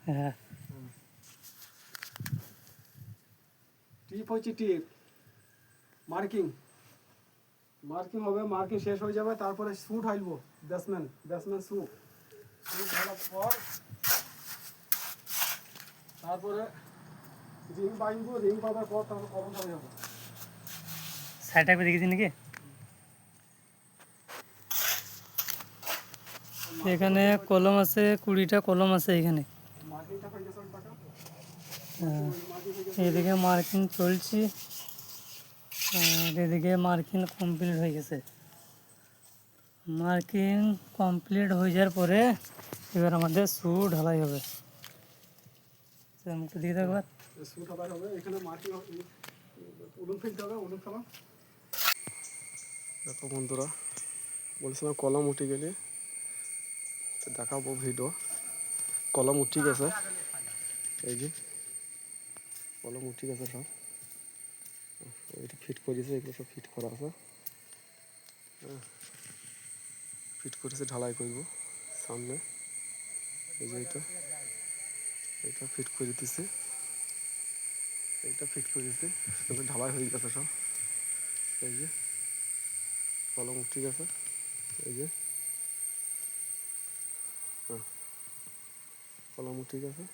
হ্যাঁ টিপ হচ্ছে টিপ marking marking হবে, মার্কিং শেষ হয়ে যাবে, তারপরে শ্যুট হাইলবো ব্যাটসম্যান শ্যুট ঢালার পর তারপরে রিং বাইনবো, রিং বাঁধার পর তারপর কলম ধরে যাবো। সাইডটা করে দেখেছি নাকি? এখানে কলম আছে, 20টা কলম আছে এখানে। মার্কিংটা হয়ে গেছে টাকা, এদিকে মার্কিং চলছে আর এদিকে মার্কিং কমপ্লিট হয়ে গেছে। মার্কিং কমপ্লিট হয়ে যাওয়ার পরে এবার আমাদের শু ঢালাই হবে। মুখটা দিকে থাকবার শ্যুট আবার হবে, এখানে মার্কিং উলুন ফেলতে হবে, উলুন ফেলা। দেখো বন্ধুরা, বলছিলাম কলম উঠে গেলে দেখাবো ভিডিও। কলম উঠে গেছে, এই যে কলম উঠে গেছে সব। এটা ফিট করেছে, এগুলো সব ফিট করা আছে, ফিট করেছে, ঢালাই করব সামনে। এই যে এটা ফিট করে দিতেছে, এটা ফিট করে দিতে ঢালাই হয়ে গেছে সব। এই যে কলম উঠে গেছে, এই যে কলম উঠে গেছে।